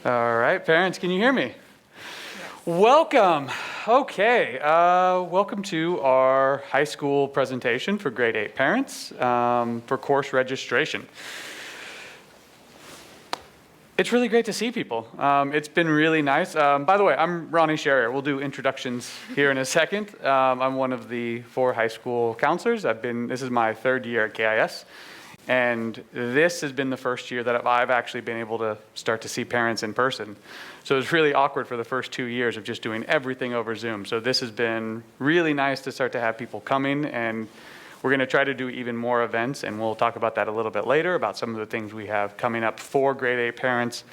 All right, parents, can you hear me? Yes. Welcome. Okay, welcome to our high school presentation for grade 8 parents for course registration. It's really great to see people. It's been really nice. By the way, I'm Ronnie Sherrier. We'll do introductions here in a second. I'm one of the 4 high school counselors. This is my 3rd year at KIS. And this has been the first year that I've actually been able to start to see parents in person. So it was really awkward for the first 2 years of just doing everything over Zoom. So this has been really nice to start to have people coming, and we're going to try to do even more events, and we'll talk about that a little bit later, about some of the things we have coming up for grade 8 parents.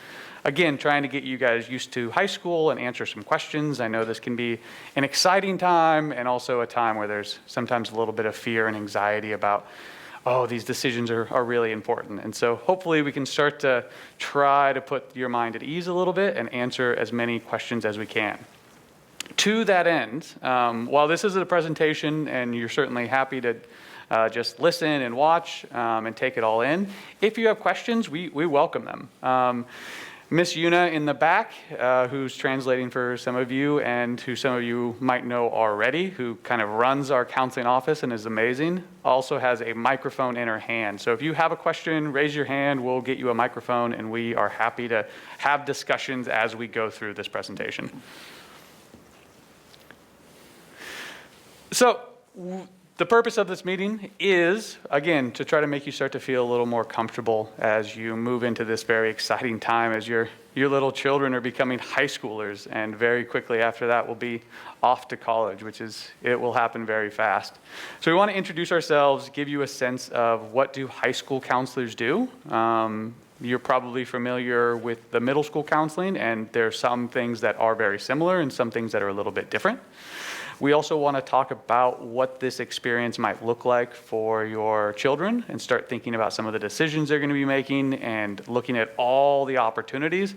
Again, trying to get you guys used to high school and answer some questions. I know this can be an exciting time and also a time where there's sometimes a little bit of fear and anxiety about, oh, these decisions are really important. And so hopefully we can start to try to put your mind at ease a little bit and answer as many questions as we can. To that end, while this is a presentation and you're certainly happy to just listen and watch and take it all in, if you have questions, we welcome them. Miss Yuna in the back, who's translating for some of you and who some of you might know already, who kind of runs our counseling office and is amazing, also has a microphone in her hand. So if you have a question, raise your hand, we'll get you a microphone, and we are happy to have discussions as we go through this presentation. So the purpose of this meeting is, again, to try to make you start to feel a little more comfortable as you move into this very exciting time as your little children are becoming high schoolers, and very quickly after that will be off to college, it will happen very fast. So we want to introduce ourselves, give you a sense of what do high school counselors do. You're probably familiar with the middle school counseling, and there are some things that are very similar and some things that are a little bit different. We also want to talk about what this experience might look like for your children and start thinking about some of the decisions they're going to be making and looking at all the opportunities,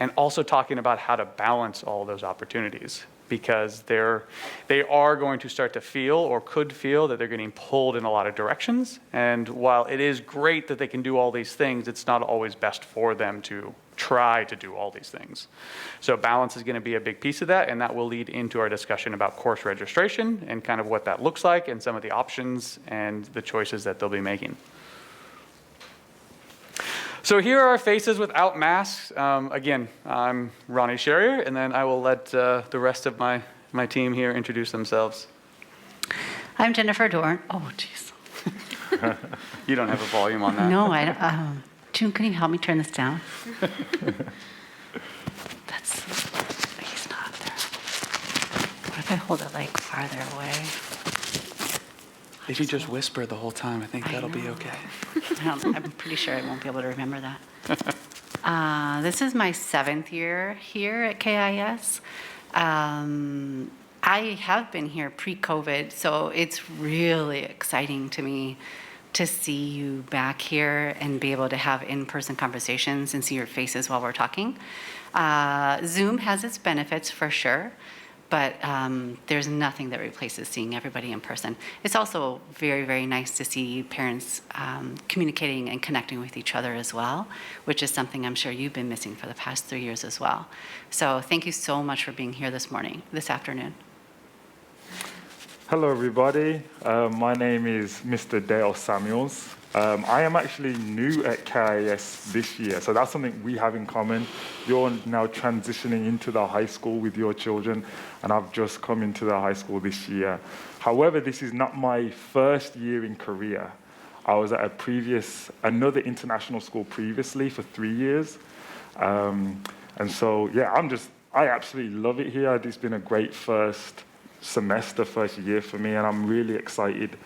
and also talking about how to balance all those opportunities, because they are going to start to feel or could feel that they're getting pulled in a lot of directions. And while it is great that they can do all these things, it's not always best for them to try to do all these things. So balance is going to be a big piece of that, and that will lead into our discussion about course registration and kind of what that looks like and some of the options and the choices that they'll be making. So here are our faces without masks. Again, I'm Ronnie Sherrier, and then I will let the rest of my team here introduce themselves. I'm Jennifer Dorn. Oh, jeez. You don't have a volume on that. No, I don't. June, can you help me turn this down? He's not there. What if I hold it like farther away? If you just whisper the whole time, I think that'll be okay. I'm pretty sure I won't be able to remember that. This is my 7th year here at KIS. I have been here pre-COVID, so it's really exciting to me to see you back here and be able to have in-person conversations and see your faces while we're talking. Zoom has its benefits for sure, but there's nothing that replaces seeing everybody in person. It's also very, very nice to see parents communicating and connecting with each other as well, which is something I'm sure you've been missing for the past 3 years as well. So thank you so much for being here this afternoon. Hello, everybody. My name is Mr. Dale Samuels. I am actually new at KIS this year, so that's something we have in common. You're now transitioning into the high school with your children, and I've just come into the high school this year. However, this is not my first year in Korea. I was at another international school previously for 3 years. And so, yeah, I absolutely love it here. It's been a great first year for me, and I'm really excited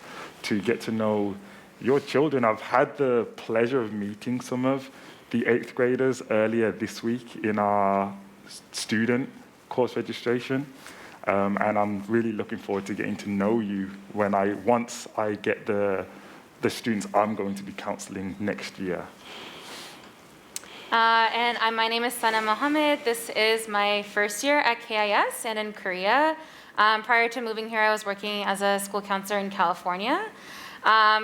to get to know your children. I've had the pleasure of meeting some of the 8th graders earlier this week in our student course registration, and I'm really looking forward to getting to know you once I get the students I'm going to be counseling next year. My name is Sana Mohammed. This is my first year at KIS and in Korea. Prior to moving here, I was working as a school counselor in California.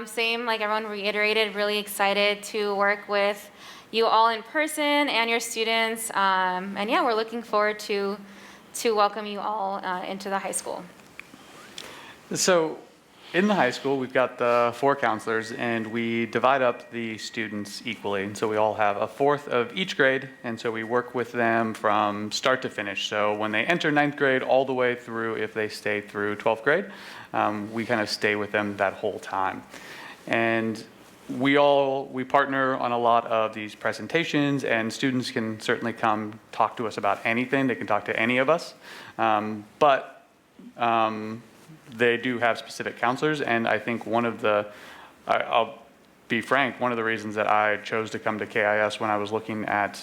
Same, like everyone reiterated, really excited to work with you all in person and your students. And yeah, we're looking forward to welcome you all into the high school. So in the high school, we've got the 4 counselors, and we divide up the students equally. And so we all have a fourth of each grade, and so we work with them from start to finish. So when they enter 9th grade all the way through, if they stay through 12th grade, we kind of stay with them that whole time. And we partner on a lot of these presentations, and students can certainly come talk to us about anything. They can talk to any of us. But they do have specific counselors, and I think I'll be frank, one of the reasons that I chose to come to KIS when I was looking at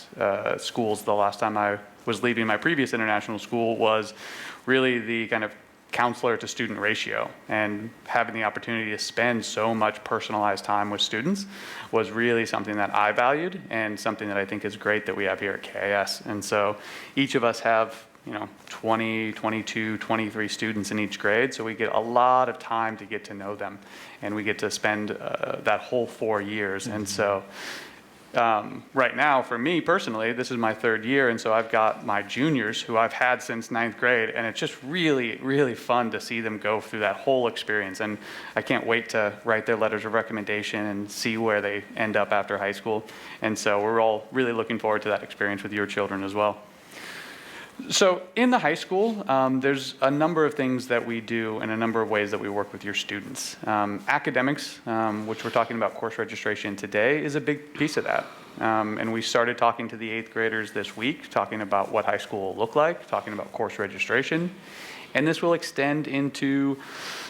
schools the last time I was leaving my previous international school was really the kind of counselor to student ratio, and having the opportunity to spend so much personalized time with students was really something that I valued, and something that I think is great that we have here at KIS. And so each of us have 20, 22, 23 students in each grade, so we get a lot of time to get to know them, and we get to spend that whole 4 years. And so right now, for me personally, this is my 3rd year, and so I've got my juniors who I've had since 9th grade, and it's just really, really fun to see them go through that whole experience. And I can't wait to write their letters of recommendation and see where they end up after high school. And so we're all really looking forward to that experience with your children as well. So in the high school, there's a number of things that we do and a number of ways that we work with your students. Academics, which we're talking about course registration today, is a big piece of that. And we started talking to the 8th graders this week, talking about what high school will look like, talking about course registration. And this will extend into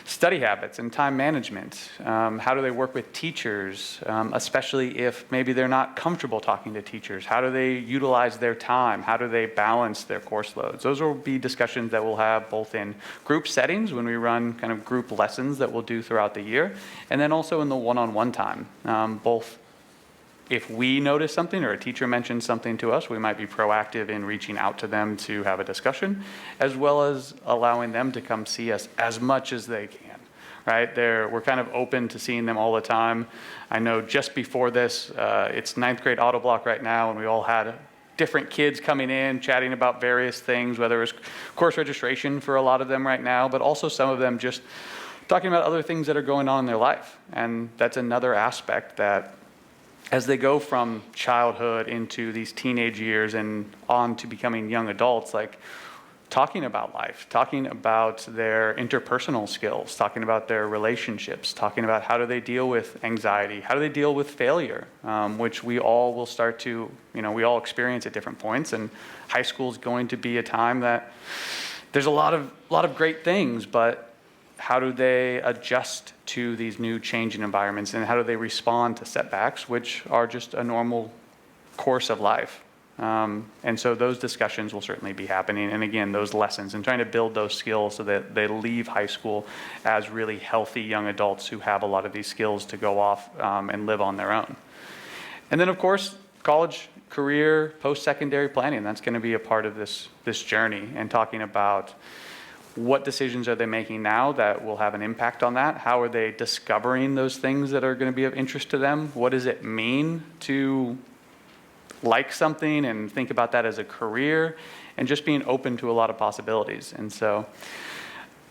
study habits and time management. How do they work with teachers, especially if maybe they're not comfortable talking to teachers? How do they utilize their time? How do they balance their course loads? Those will be discussions that we'll have both in group settings when we run kind of group lessons that we'll do throughout the year, and then also in the one-on-one time, both if we notice something or a teacher mentions something to us, we might be proactive in reaching out to them to have a discussion, as well as allowing them to come see us as much as they can, right? We're kind of open to seeing them all the time. I know just before this, it's 9th grade auto block right now, and we all had different kids coming in, chatting about various things, whether it's course registration for a lot of them right now, but also some of them just talking about other things that are going on in their life. And that's another aspect that as they go from childhood into these teenage years and on to becoming young adults, like talking about life, talking about their interpersonal skills, talking about their relationships, talking about how do they deal with anxiety, how do they deal with failure, which we all will start to, we all experience at different points. And high school is going to be a time that there's a lot of great things, but how do they adjust to these new changing environments, and how do they respond to setbacks, which are just a normal course of life? And so those discussions will certainly be happening. And again, those lessons and trying to build those skills so that they leave high school as really healthy young adults who have a lot of these skills to go off and live on their own. And then, of course, college, career, post-secondary planning. That's going to be a part of this journey, and talking about what decisions are they making now that will have an impact on that? How are they discovering those things that are going to be of interest to them? What does it mean to like something and think about that as a career? And just being open to a lot of possibilities. And so,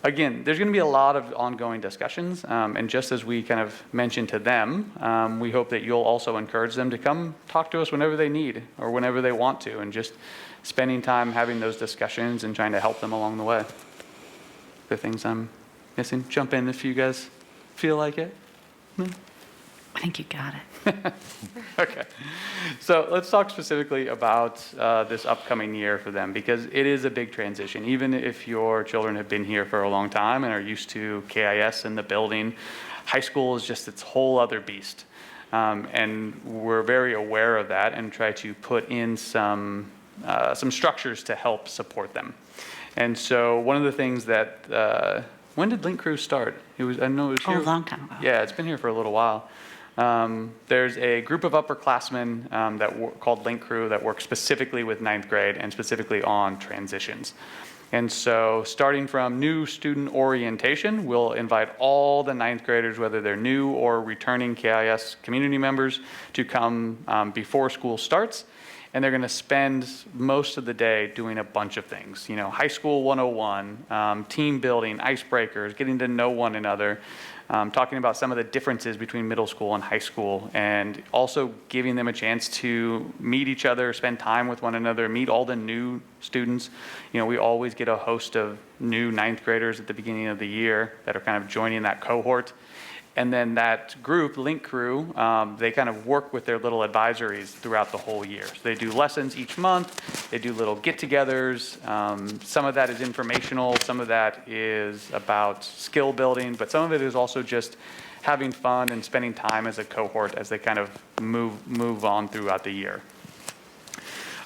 again, there's going to be a lot of ongoing discussions. And just as we kind of mentioned to them, we hope that you'll also encourage them to come talk to us whenever they need or whenever they want to, and just spending time having those discussions and trying to help them along the way. The things I'm missing, jump in if you guys feel like it. No? I think you got it. Okay. So let's talk specifically about this upcoming year for them, because it is a big transition. Even if your children have been here for a long time and are used to KIS and the building, high school is just its whole other beast. And we're very aware of that and try to put in some structures to help support them. And so one of the things that, when did Link Crew start? I know it was here. A long time ago. Yeah, it's been here for a little while. There's a group of upperclassmen called Link Crew that work specifically with 9th grade and specifically on transitions. And so starting from new student orientation, we'll invite all the ninth graders, whether they're new or returning KIS community members, to come before school starts. And they're going to spend most of the day doing a bunch of things. You know, high school 101, team building, icebreakers, getting to know one another, talking about some of the differences between middle school and high school, and also giving them a chance to meet each other, spend time with one another, meet all the new students. You know, we always get a host of new ninth graders at the beginning of the year that are kind of joining that cohort. And then that group, Link Crew, they kind of work with their little advisories throughout the whole year. So they do lessons each month, they do little get-togethers. Some of that is informational, some of that is about skill building, but some of it is also just having fun and spending time as a cohort as they kind of move on throughout the year.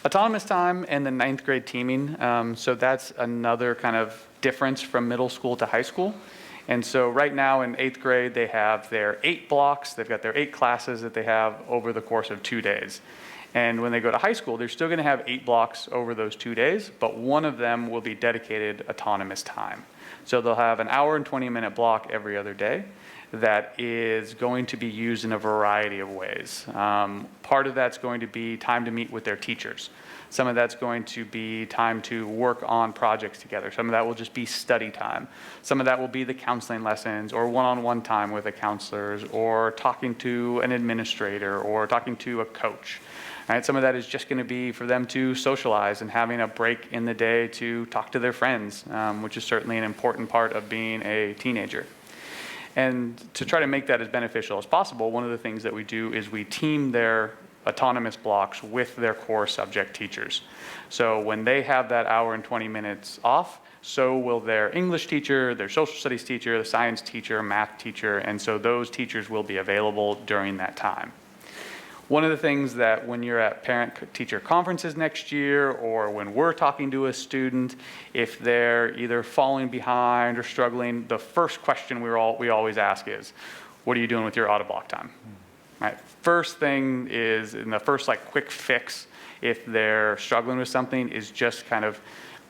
Autonomous time and the ninth grade teaming, so that's another kind of difference from middle school to high school. And so right now in 8th grade, they have their 8 blocks. They've got their 8 classes that they have over the course of 2 days. And when they go to high school, they're still going to have 8 blocks over those 2 days, but one of them will be dedicated autonomous time. So they'll have an hour and 20-minute block every other day that is going to be used in a variety of ways. Part of that's going to be time to meet with their teachers. Some of that's going to be time to work on projects together. Some of that will just be study time. Some of that will be the counseling lessons or one-on-one time with the counselors or talking to an administrator or talking to a coach. Right? Some of that is just going to be for them to socialize and having a break in the day to talk to their friends, which is certainly an important part of being a teenager. And to try to make that as beneficial as possible, one of the things that we do is we team their autonomous blocks with their core subject teachers. So when they have that hour and 20 minutes off, so will their English teacher, their social studies teacher, the science teacher, math teacher, and so those teachers will be available during that time. One of the things that when you're at parent-teacher conferences next year, or when we're talking to a student, if they're either falling behind or struggling, the first question we always ask is, what are you doing with your auto-block time? Right. First thing is, in the first quick fix, if they're struggling with something, is just kind of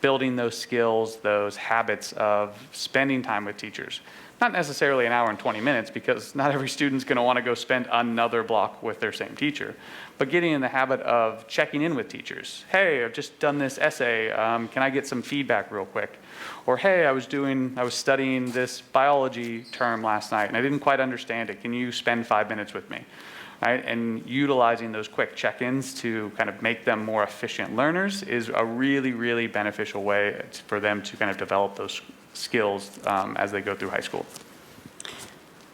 building those skills, those habits of spending time with teachers. Not necessarily an hour and 20 minutes, because not every student's going to want to go spend another block with their same teacher, but getting in the habit of checking in with teachers. Hey, I've just done this essay. Can I get some feedback real quick? Or hey, I was studying this biology term last night and I didn't quite understand it. Can you spend 5 minutes with me? Right? And utilizing those quick check-ins to kind of make them more efficient learners is a really, really beneficial way for them to kind of develop those skills as they go through high school.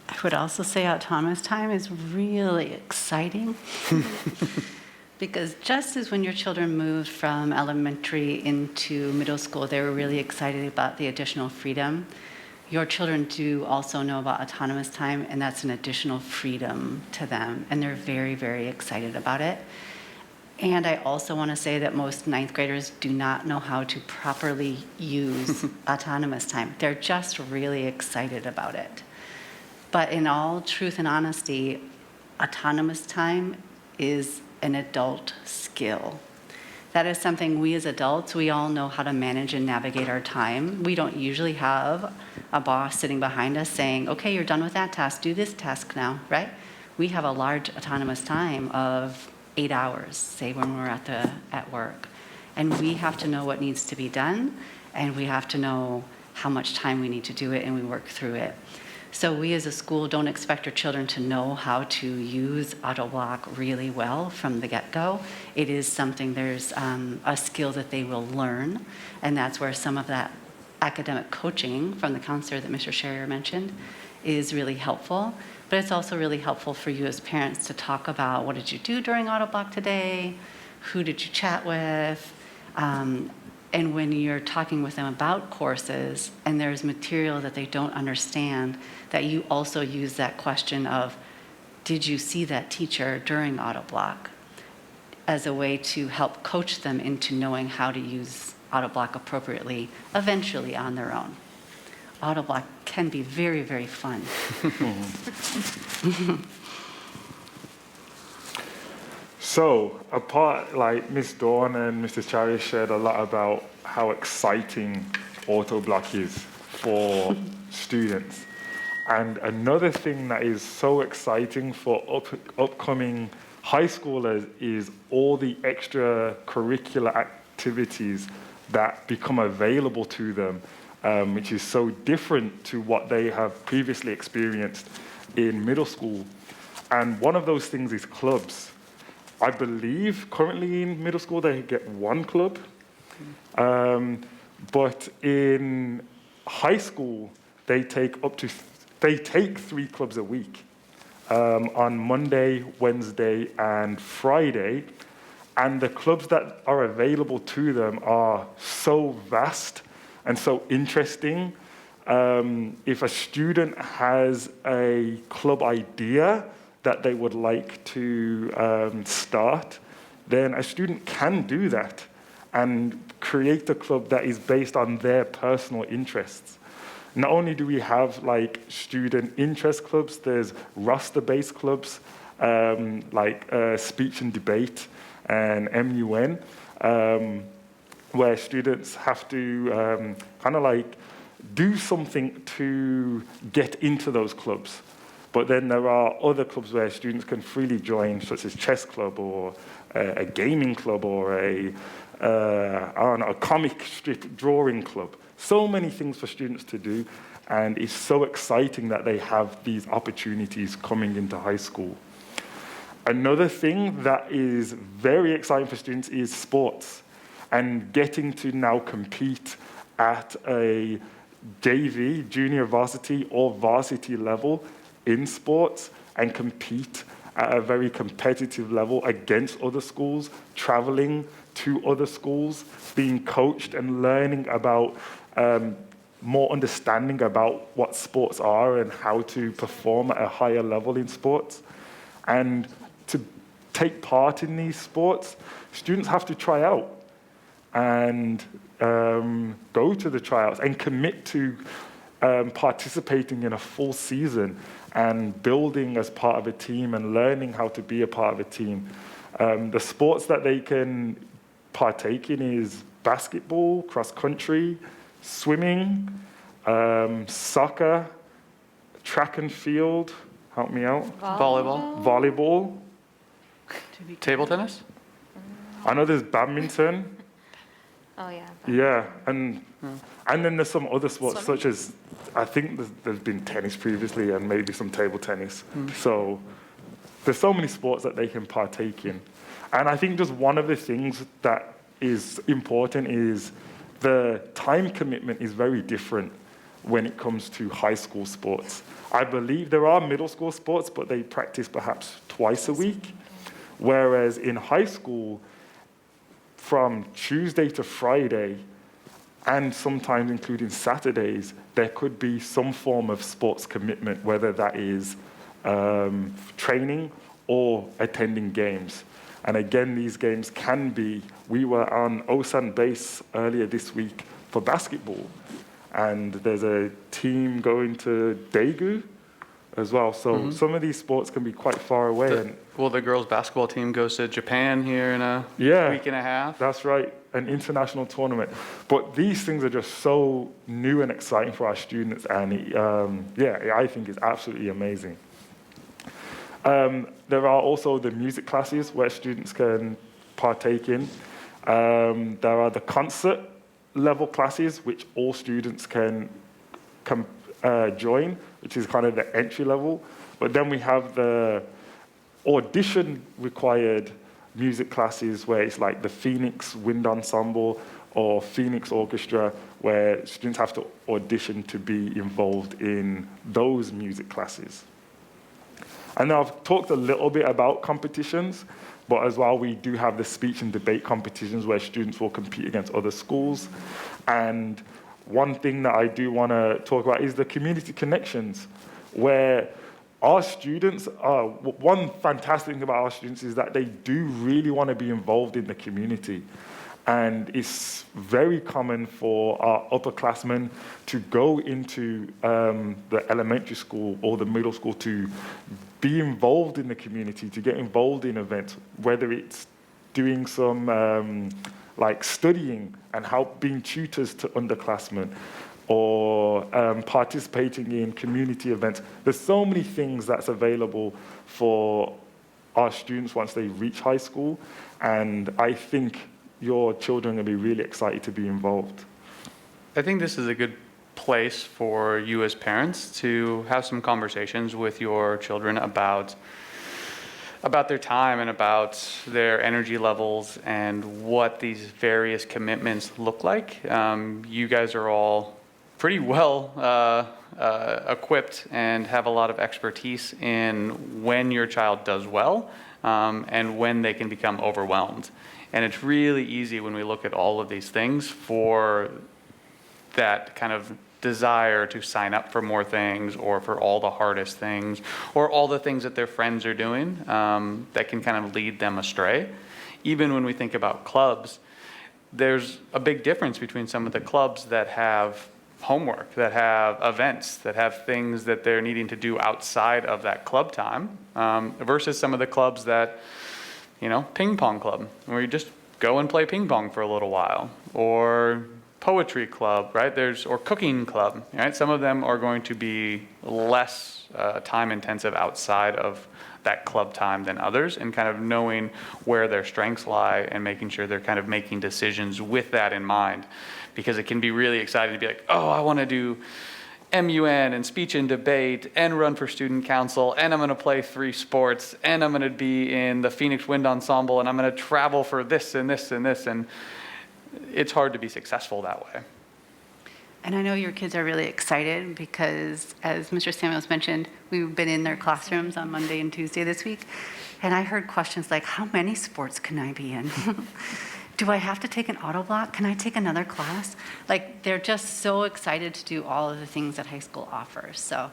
I would also say autonomous time is really exciting because just as when your children moved from elementary into middle school, they were really excited about the additional freedom. Your children do also know about autonomous time, and that's an additional freedom to them, and they're very, very excited about it. And I also want to say that most ninth graders do not know how to properly use autonomous time. They're just really excited about it. But in all truth and honesty, autonomous time is an adult skill. That is something we as adults, we all know how to manage and navigate our time. We don't usually have a boss sitting behind us saying, okay, you're done with that task, do this task now, right? We have a large autonomous time of 8 hours, say when we're at work. And we have to know what needs to be done, and we have to know how much time we need to do it, and we work through it. So we as a school don't expect our children to know how to use AutoBlock really well from the get-go. It is something, there's a skill that they will learn, and that's where some of that academic coaching from the counselor that Mr. Sherrier mentioned is really helpful. But it's also really helpful for you as parents to talk about what did you do during AutoBlock today, who did you chat with, and when you're talking with them about courses and there's material that they don't understand, that you also use that question of, did you see that teacher during AutoBlock, as a way to help coach them into knowing how to use AutoBlock appropriately, eventually on their own. AutoBlock can be very, very fun. So, apart, like Miss Dawn and Mr. Chari shared a lot about how exciting Autoblock is for students. And another thing that is so exciting for upcoming high schoolers is all the extracurricular activities that become available to them, which is so different to what they have previously experienced in middle school. And one of those things is clubs. I believe currently in middle school they get one club, but in high school they take 3 clubs a week, on Monday, Wednesday, and Friday. And the clubs that are available to them are so vast and so interesting. If a student has a club idea that they would like to start, then a student can do that and create a club that is based on their personal interests. Not only do we have like student interest clubs, there's roster-based clubs like speech and debate and MUN, where students have to kind of like do something to get into those clubs. But then there are other clubs where students can freely join, such as chess club or a gaming club or I don't know, a comic strip drawing club. So many things for students to do, and it's so exciting that they have these opportunities coming into high school. Another thing that is very exciting for students is sports, and getting to now compete at a JV, junior varsity or varsity level in sports, and compete at a very competitive level against other schools, traveling to other schools, being coached and learning about more understanding about what sports are and how to perform at a higher level in sports. And to take part in these sports, students have to try out and go to the tryouts and commit to participating in a full season and building as part of a team and learning how to be a part of a team. The sports that they can partake in is basketball, cross country, swimming, soccer, track and field, help me out, volleyball, Table tennis? I know there's badminton. Oh, yeah. Yeah, and then there's some other sports such as, I think there's been tennis previously and maybe some table tennis. So there's so many sports that they can partake in. And I think just one of the things that is important is the time commitment is very different when it comes to high school sports. I believe there are middle school sports, but they practice perhaps twice a week. Whereas in high school, from Tuesday to Friday, and sometimes including Saturdays, there could be some form of sports commitment, whether that is training or attending games. And again, these games can be, we were on Osan base earlier this week for basketball, and there's a team going to Daegu as well. So some of these sports can be quite far away. The girls' basketball team goes to Japan here in a week and a half. That's right, an international tournament. But these things are just so new and exciting for our students, and I think it's absolutely amazing. There are also the music classes where students can partake in. There are the concert level classes, which all students can join, which is kind of the entry level. But then we have the audition required music classes where it's like the Phoenix Wind Ensemble or Phoenix Orchestra, where students have to audition to be involved in those music classes. And I've talked a little bit about competitions, but as well, we do have the speech and debate competitions where students will compete against other schools. And one thing that I do want to talk about is the community connections, where our students one fantastic thing about our students is that they do really want to be involved in the community. And it's very common for our upperclassmen to go into the elementary school or the middle school to be involved in the community, to get involved in events, whether it's doing some like studying and being tutors to underclassmen, or participating in community events. There's so many things that's available for our students once they reach high school, and I think your children are going to be really excited to be involved. I think this is a good place for you as parents to have some conversations with your children about their time and about their energy levels and what these various commitments look like. You guys are all pretty well equipped and have a lot of expertise in when your child does well and when they can become overwhelmed. And it's really easy when we look at all of these things for that kind of desire to sign up for more things or for all the hardest things or all the things that their friends are doing that can kind of lead them astray. Even when we think about clubs, there's a big difference between some of the clubs that have homework, that have events, that have things that they're needing to do outside of that club time versus some of the clubs that, you know, ping pong club, where you just go and play ping pong for a little while, or poetry club, right? Or cooking club, right? Some of them are going to be less time intensive outside of that club time than others, and kind of knowing where their strengths lie and making sure they're kind of making decisions with that in mind. Because it can be really exciting to be like, oh, I want to do MUN and speech and debate and run for student council, and I'm going to play 3 sports, and I'm going to be in the Phoenix Wind Ensemble, and I'm going to travel for this and this and this. And it's hard to be successful that way. And I know your kids are really excited because, as Mr. Samuels mentioned, we've been in their classrooms on Monday and Tuesday this week, and I heard questions like, how many sports can I be in? Do I have to take an auto block? Can I take another class? Like, they're just so excited to do all of the things that high school offers. So,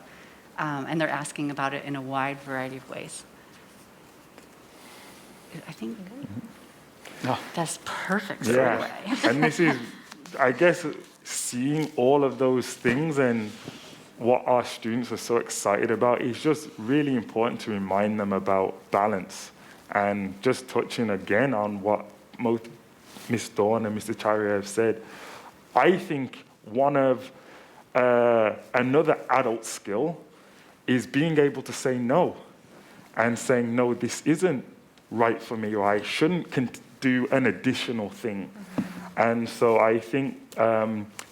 and they're asking about it in a wide variety of ways. I think that's perfect segue. And this is, I guess, seeing all of those things and what our students are so excited about is just really important to remind them about balance. And just touching again on what most Ms. Dawn and Mr. Charrier have said, I think one of another adult skill is being able to say no, and saying, no, this isn't right for me, or I shouldn't do an additional thing. And so I think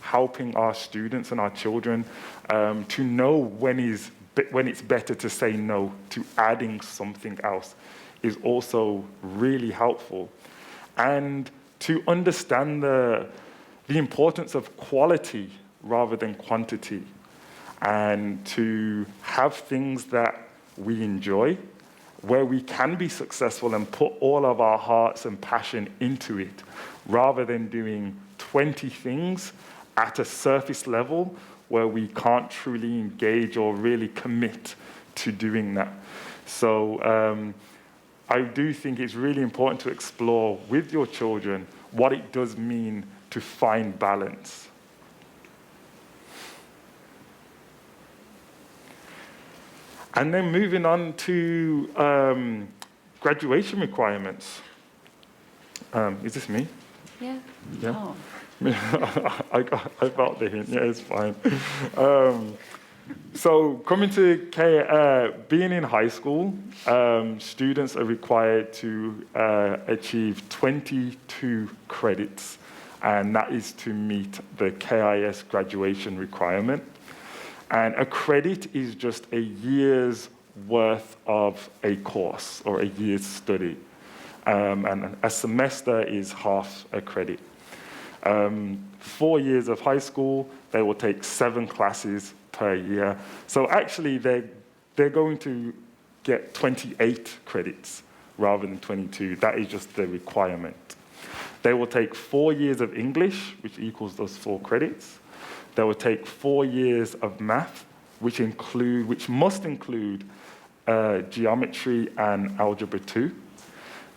helping our students and our children to know when it's better to say no to adding something else is also really helpful. And to understand the importance of quality rather than quantity, and to have things that we enjoy, where we can be successful and put all of our hearts and passion into it, rather than doing 20 things at a surface level where we can't truly engage or really commit to doing that. So I do think it's really important to explore with your children what it does mean to find balance. And then moving on to graduation requirements. Is this me? Yeah. Yeah. Oh. I felt the hint. Yeah, it's fine. So coming to being in high school, students are required to achieve 22 credits, and that is to meet the KIS graduation requirement. And a credit is just a year's worth of a course or a year's study. And a semester is half a credit. 4 years of high school, they will take 7 classes per year. So actually, they're going to get 28 credits rather than 22. That is just the requirement. They will take 4 years of English, which equals those 4 credits. They will take 4 years of math, which must include geometry and algebra 2.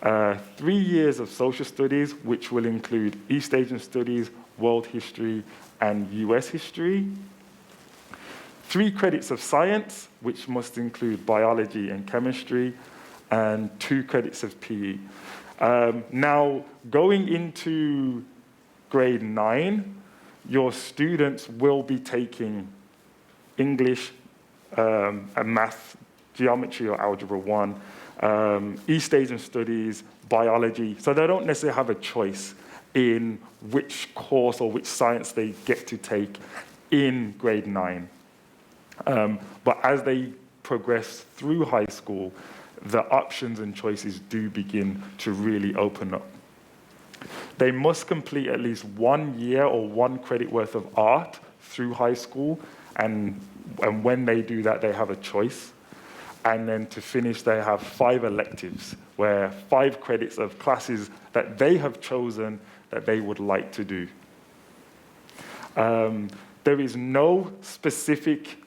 3 years of social studies, which will include East Asian studies, world history, and US history. 3 credits of science, which must include biology and chemistry, and 2 credits of PE. Now, going into grade 9, your students will be taking English, and math, geometry or algebra 1, East Asian studies, biology. So they don't necessarily have a choice in which course or which science they get to take in grade 9. But as they progress through high school, the options and choices do begin to really open up. They must complete at least 1 year or 1 credit worth of art through high school, and when they do that, they have a choice. And then to finish, they have 5 electives, where 5 credits of classes that they have chosen that they would like to do. There is no specific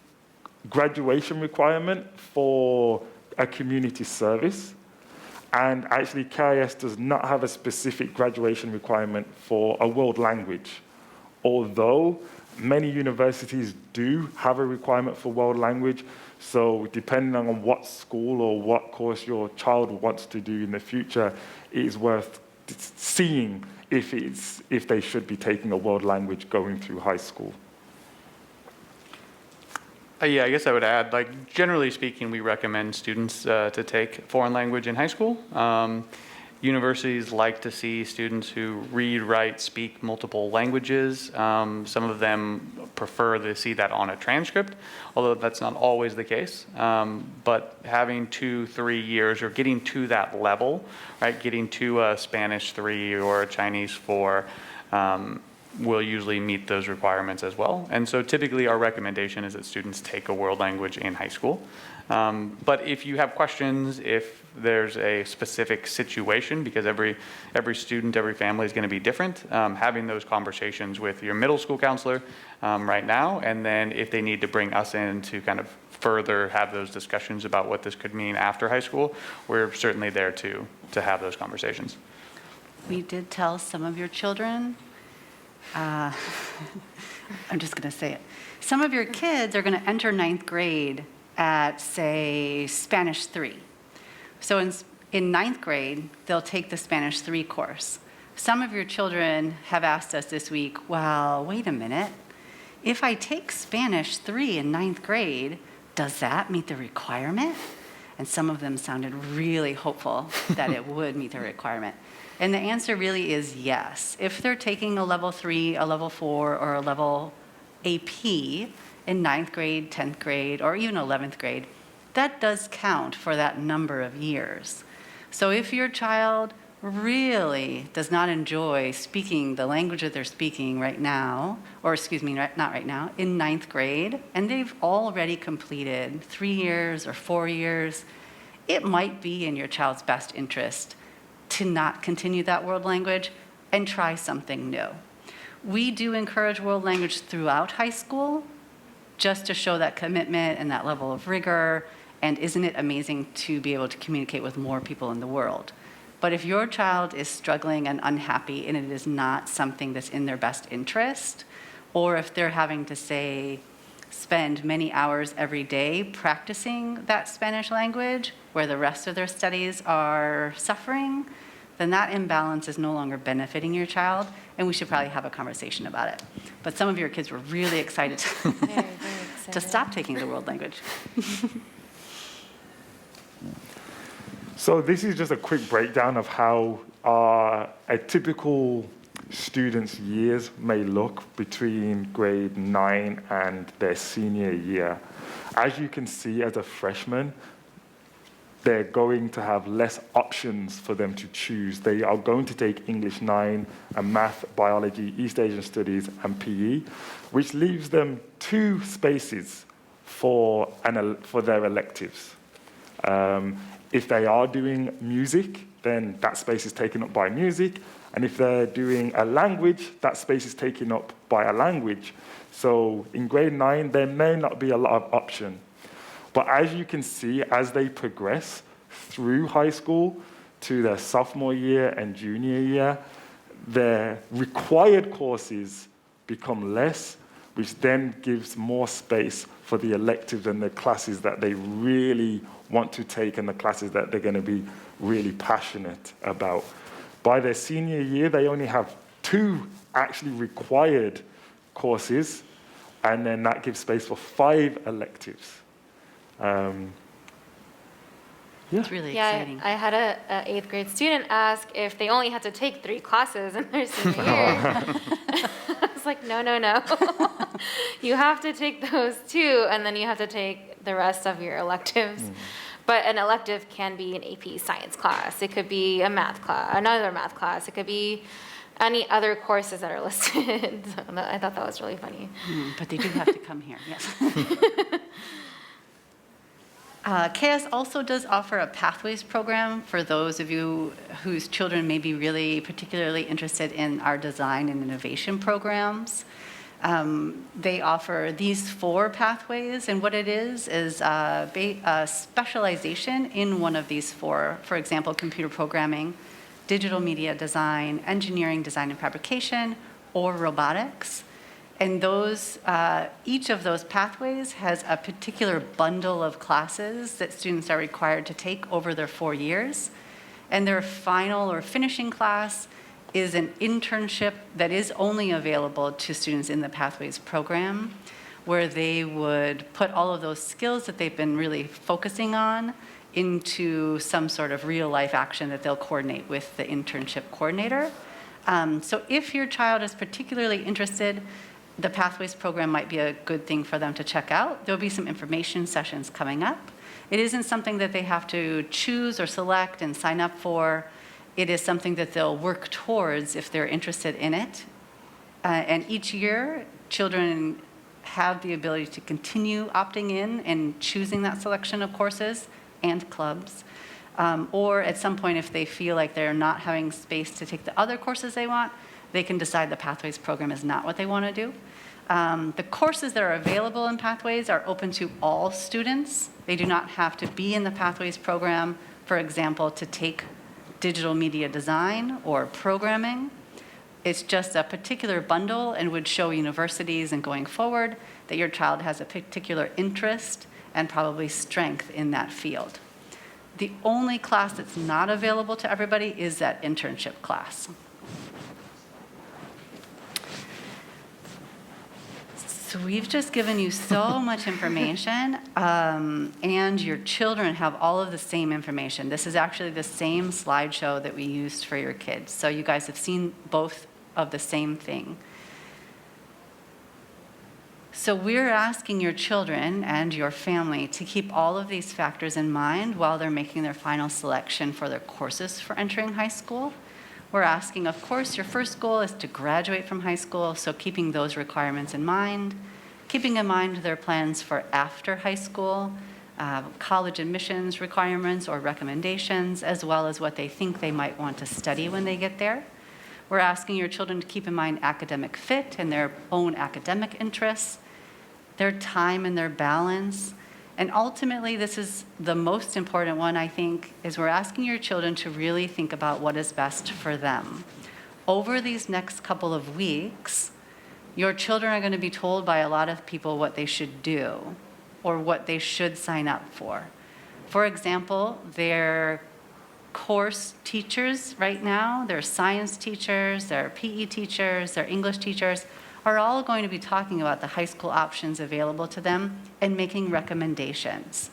graduation requirement for a community service. And actually, KIS does not have a specific graduation requirement for a world language, although many universities do have a requirement for world language. So depending on what school or what course your child wants to do in the future, it is worth seeing if they should be taking a world language going through high school. Yeah, I guess I would add, like, generally speaking, we recommend students to take foreign language in high school. Universities like to see students who read, write, speak multiple languages. Some of them prefer to see that on a transcript, although that's not always the case. But having 2-3 years or getting to that level, right, getting to a Spanish 3 or a Chinese 4, will usually meet those requirements as well. And so typically our recommendation is that students take a world language in high school. But if you have questions, if there's a specific situation, because every student, every family is going to be different, having those conversations with your middle school counselor right now, and then if they need to bring us in to kind of further have those discussions about what this could mean after high school, we're certainly there to have those conversations. We did tell some of your children, I'm just going to say it. Some of your kids are going to enter 9th grade at, say, Spanish 3. So in 9th grade, they'll take the Spanish 3 course. Some of your children have asked us this week, well, wait a minute. If I take Spanish 3 in 9th grade, does that meet the requirement? And some of them sounded really hopeful that it would meet the requirement. And the answer really is yes. If they're taking a level 3, a level 4, or a level AP in 9th grade, 10th grade, or even 11th grade, that does count for that number of years. So if your child really does not enjoy speaking the language that they're speaking right now, or excuse me, not right now, in 9th grade, and they've already completed 3 years or 4 years, it might be in your child's best interest to not continue that world language and try something new. We do encourage world language throughout high school just to show that commitment and that level of rigor, and isn't it amazing to be able to communicate with more people in the world? But if your child is struggling and unhappy and it is not something that's in their best interest, or if they're having to, say, spend many hours every day practicing that Spanish language where the rest of their studies are suffering, then that imbalance is no longer benefiting your child, and we should probably have a conversation about it. But some of your kids were really excited Very excited. to stop taking the world language. So this is just a quick breakdown of how a typical student's years may look between grade 9 and their senior year. As you can see, as a freshman, they're going to have less options for them to choose. They are going to take English 9 and math, biology, East Asian studies, and PE, which leaves them 2 spaces for their electives. If they are doing music, then that space is taken up by music. And if they're doing a language, that space is taken up by a language. So in grade 9, there may not be a lot of option. But as you can see, as they progress through high school, to their sophomore year and junior year, their required courses become less, which then gives more space for the electives and the classes that they really want to take and the classes that they're going to be really passionate about. By their senior year, they only have 2 actually required courses, and then that gives space for 5 electives. It's really Yeah, exciting. I had a 8th grade student ask if they only had to take 3 classes in their senior year. I was like, no. You have to take those 2, and then you have to take the rest of your electives. But an elective can be an AP science class. It could be a math class, another math class. It could be any other courses that are listed. So I thought that was really funny. But they do have to come here, yes. KIS also does offer a Pathways program for those of you whose children may be really particularly interested in our design and innovation programs. They offer these 4 pathways, and what it is a specialization in one of these 4. For example, computer programming, digital media design, engineering, design and fabrication, or robotics. And those, each of those pathways has a particular bundle of classes that students are required to take over their 4 years. And their final or finishing class is an internship that is only available to students in the Pathways program, where they would put all of those skills that they've been really focusing on into some sort of real life action that they'll coordinate with the internship coordinator. So if your child is particularly interested, the Pathways program might be a good thing for them to check out. There'll be some information sessions coming up. It isn't something that they have to choose or select and sign up for. It is something that they'll work towards if they're interested in it. And each year, children have the ability to continue opting in and choosing that selection of courses and clubs. Or at some point, if they feel like they're not having space to take the other courses they want, they can decide the Pathways program is not what they want to do. The courses that are available in Pathways are open to all students. They do not have to be in the Pathways program, for example, to take digital media design or programming. It's just a particular bundle and would show universities and going forward that your child has a particular interest and probably strength in that field. The only class that's not available to everybody is that internship class. So we've just given you so much information, and your children have all of the same information. This is actually the same slideshow that we used for your kids. So you guys have seen both of the same thing. So we're asking your children and your family to keep all of these factors in mind while they're making their final selection for their courses for entering high school. We're asking, of course, your first goal is to graduate from high school, so keeping those requirements in mind, keeping in mind their plans for after high school, college admissions requirements or recommendations, as well as what they think they might want to study when they get there. We're asking your children to keep in mind academic fit and their own academic interests, their time and their balance. And ultimately, this is the most important one, I think, is we're asking your children to really think about what is best for them. Over these next couple of weeks, your children are going to be told by a lot of people what they should do or what they should sign up for. For example, their course teachers right now, their science teachers, their PE teachers, their English teachers, are all going to be talking about the high school options available to them and making recommendations.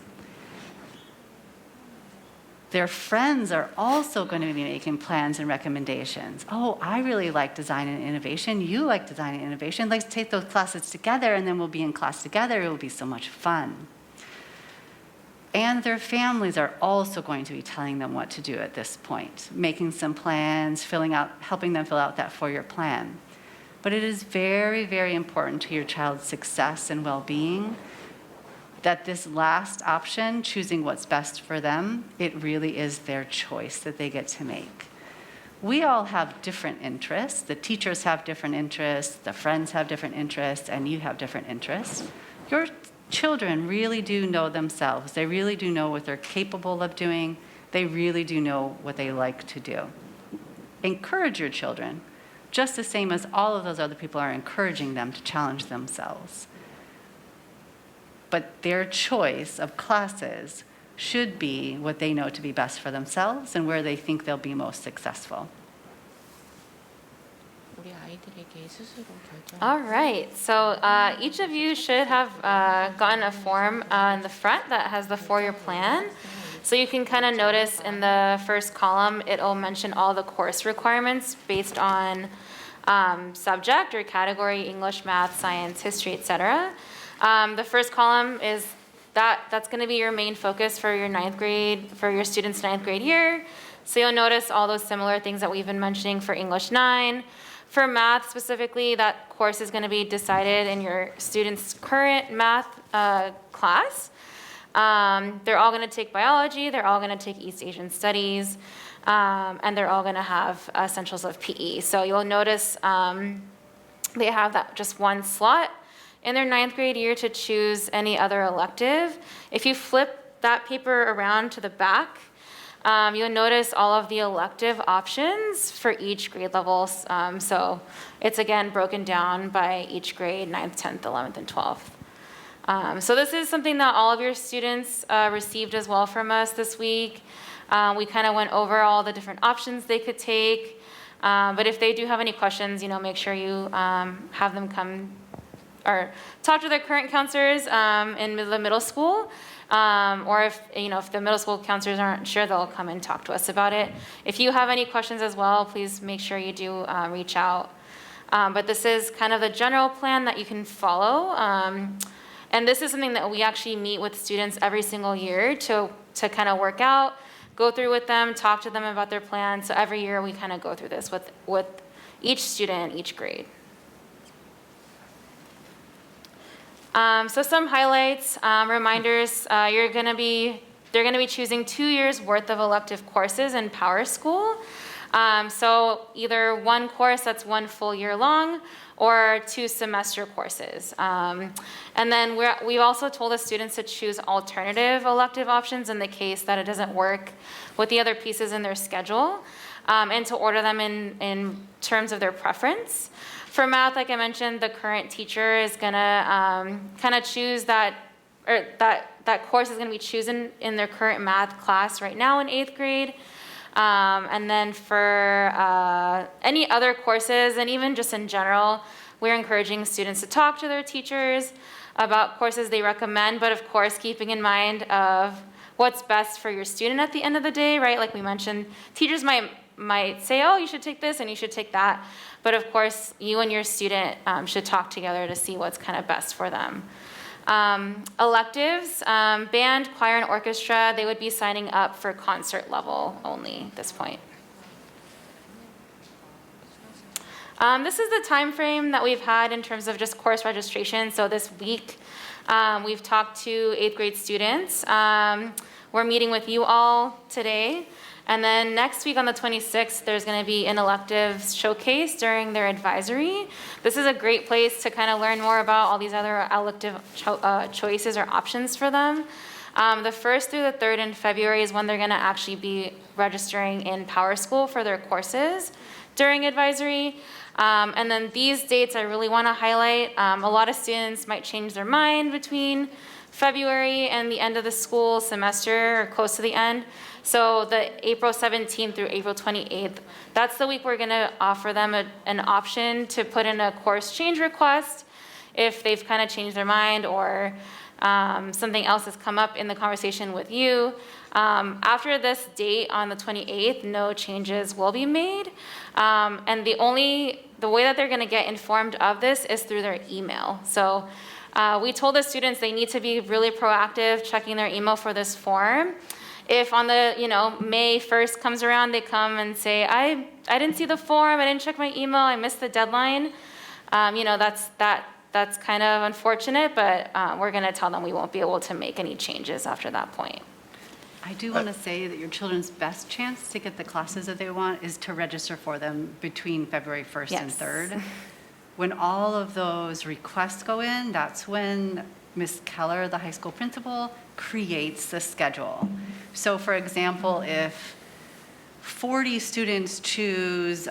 Their friends are also going to be making plans and recommendations. Oh, I really like design and innovation. You like design and innovation. Let's take those classes together, and then we'll be in class together. It will be so much fun. And their families are also going to be telling them what to do at this point, making some plans, helping them fill out that 4-year plan. But it is very, very important to your child's success and well-being that this last option, choosing what's best for them, it really is their choice that they get to make. We all have different interests. The teachers have different interests, the friends have different interests, and you have different interests. Your children really do know themselves. They really do know what they're capable of doing, They really do know what they like to do. Encourage your children, just the same as all of those other people are encouraging them to challenge themselves. But their choice of classes should be what they know to be best for themselves and where they think they'll be most successful. All right, so each of you should have gotten a form in the front that has the 4-year plan. So you can kind of notice in the first column, it'll mention all the course requirements based on subject or category, English, math, science, history, etc. The first column is that's going to be your main focus for your 9th grade, for your students' 9th grade year. So you'll notice all those similar things that we've been mentioning for English 9. For math specifically, that course is going to be decided in your students' current math class. They're all going to take biology, they're all going to take East Asian studies, and they're all going to have essentials of PE. So you'll notice they have that just one slot in their 9th grade year to choose any other elective. If you flip that paper around to the back, you'll notice all of the elective options for each grade level. So it's again broken down by each grade, 9th, 10th, 11th, and 12th. So this is something that all of your students received as well from us this week. We kind of went over all the different options they could take. But if they do have any questions, make sure you have them come or talk to their current counselors in the middle school. Or if the middle school counselors aren't sure, they'll come and talk to us about it. If you have any questions as well, please make sure you do reach out. But this is kind of the general plan that you can follow. And this is something that we actually meet with students every single year to kind of work out, go through with them, talk to them about their plan. So every year we kind of go through this with each student, each grade. So some highlights, reminders, they're going to be choosing 2 years worth of elective courses in Power School. So either one course that's 1 full year long or 2 semester courses. And then we've also told the students to choose alternative elective options in the case that it doesn't work with the other pieces in their schedule, and to order them in terms of their preference. For math, like I mentioned, the current teacher is gonna kind of choose that course is gonna be chosen in their current math class right now in 8th grade. And then for any other courses, and even just in general, we're encouraging students to talk to their teachers about courses they recommend, but of course, keeping in mind of what's best for your student at the end of the day, right? Like we mentioned, teachers might say, oh, you should take this and you should take that. But of course, you and your student should talk together to see what's kind of best for them. Electives, band, choir, and orchestra, they would be signing up for concert level only at this point. This is the time frame that we've had in terms of just course registration. So this week, we've talked to 8th grade students. We're meeting with you all today. And then next week on the 26th, there's going to be an electives showcase during their advisory. This is a great place to kind of learn more about all these other elective choices or options for them. The 1st through the 3rd in February is when they're going to actually be registering in Power School for their courses during advisory. And then these dates I really want to highlight. A lot of students might change their mind between February and the end of the school semester or close to the end. So the April 17th through April 28th, that's the week we're going to offer them an option to put in a course change request if they've kind of changed their mind or something else has come up in the conversation with you. After this date on the 28th, no changes will be made. And the way that they're going to get informed of this is through their email. So we told the students they need to be really proactive checking their email for this form. If on the, May 1st comes around, they come and say, I didn't see the form, I didn't check my email, I missed the deadline, that's kind of unfortunate, but we're going to tell them we won't be able to make any changes after that point. I do want to say that your children's best chance to get the classes that they want is to register for them between February 1st and 3rd. When all of those requests go in, that's when Ms. Keller, the high school principal, creates the schedule. So for example, if 40 students choose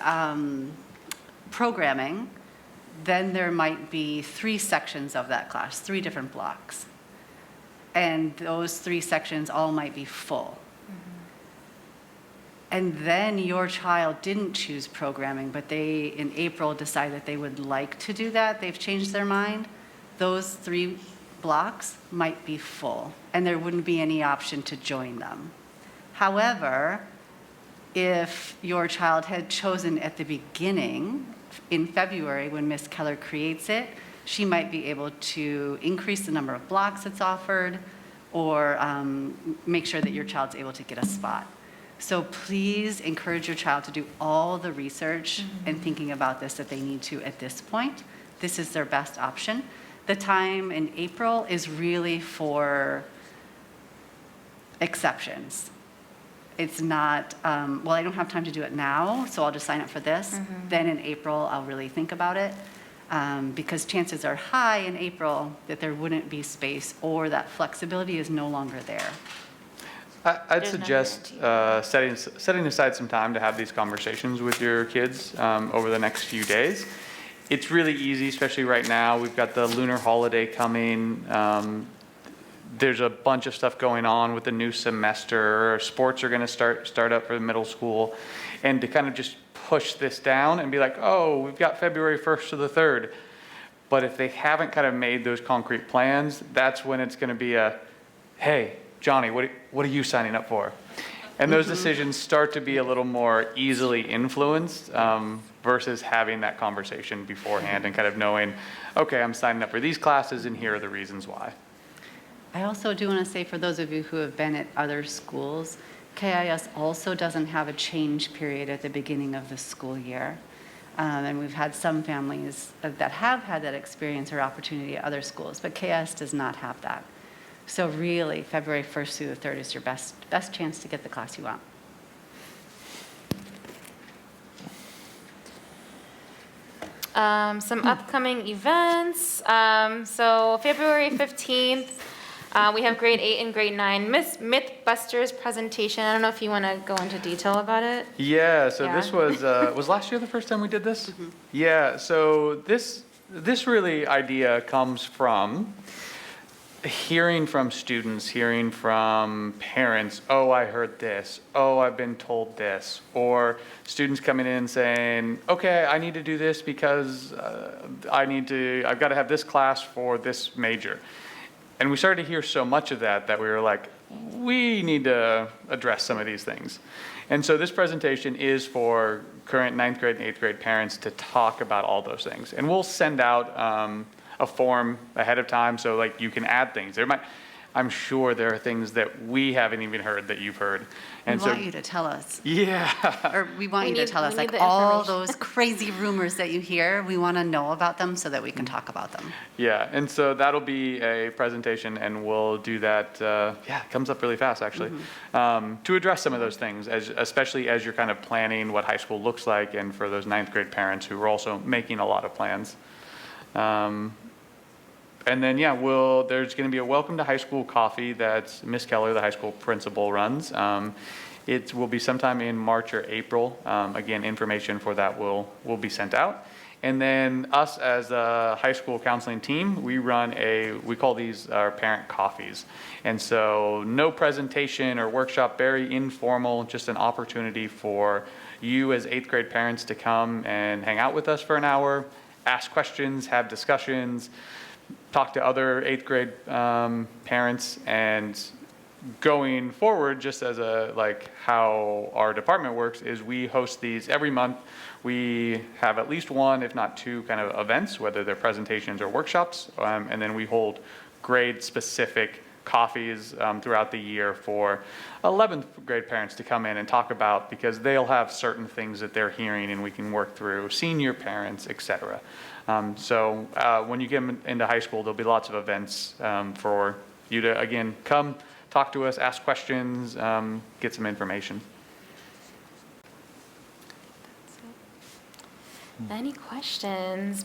programming, then there might be 3 sections of that class, 3 different blocks. And those 3 sections all might be full. And then your child didn't choose programming, but they, in April, decide that they would like to do that, they've changed their mind, those 3 blocks might be full, and there wouldn't be any option to join them. However, if your child had chosen at the beginning, in February, when Ms. Keller creates it, she might be able to increase the number of blocks that's offered, or make sure that your child's able to get a spot. So please encourage your child to do all the research and thinking about this that they need to at this point. This is their best option. The time in April is really for exceptions. It's not, well, I don't have time to do it now, so I'll just sign up for this. Then in April, I'll really think about it. Because chances are high in April that there wouldn't be space, or that flexibility is no longer there. I'd There's no suggest setting aside some time to have these conversations with your kids over the next few days. It's really easy, especially right now. We've got the lunar holiday coming. There's a bunch of stuff going on with the new semester. Sports are going to start up for the middle school. And to kind of just push this down and be like, oh, we've got February 1st to the 3rd. But if they haven't kind of made those concrete plans, that's when it's going to be a, hey, Johnny, what are you signing up for? And those decisions start to be a little more easily influenced versus having that conversation beforehand and kind of knowing, okay, I'm signing up for these classes and here are the reasons why. I also do want to say, for those of you who have been at other schools, KIS also doesn't have a change period at the beginning of the school year. And we've had some families that have had that experience or opportunity at other schools, but KIS does not have that. So really, February 1st through the 3rd is your best chance to get the class you want. Some upcoming events. So February 15th, we have grade 8 and grade 9 Mythbusters presentation. I don't know if you want to go into detail about it. Yeah, so Yeah. this was last year the first time we did this? Yeah, so this really idea comes from hearing from students, hearing from parents, oh, I heard this, oh, I've been told this, or students coming in saying, okay, I need to do this because I've got to have this class for this major. And we started to hear so much of that we were like, we need to address some of these things. And so this presentation is for current 9th grade and 8th grade parents to talk about all those things. And we'll send out a form ahead of time so like you can add things. I'm sure there are things that we haven't even heard that you've heard. And We want you to tell us. Yeah. Or we want you to tell we us, need like, the all information. those crazy rumors that you hear, we want to know about them so that we can talk about them. Yeah, and so that'll be a presentation, and we'll do that, it comes up really fast, actually, to address some of those things, especially as you're kind of planning what high school looks like, and for those 9th grade parents who are also making a lot of plans. And then, there's going to be a welcome to high school coffee that Ms. Keller, the high school principal, runs. It will be sometime in March or April. Again, information for that will be sent out. And then us as a high school counseling team, we call these our parent coffees. And so no presentation or workshop, very informal, just an opportunity for you as 8th grade parents to come and hang out with us for an hour, ask questions, have discussions, talk to other 8th grade parents. And going forward, just as how our department works, is we host these every month. We have at least one, if not 2, kind of events, whether they're presentations or workshops, and then we hold grade-specific coffees throughout the year for 11th grade parents to come in and talk about, because they'll have certain things that they're hearing and we can work through, senior parents, etc. So when you get into high school, there'll be lots of events for you to, again, come, talk to us, ask questions, get some information. Any questions?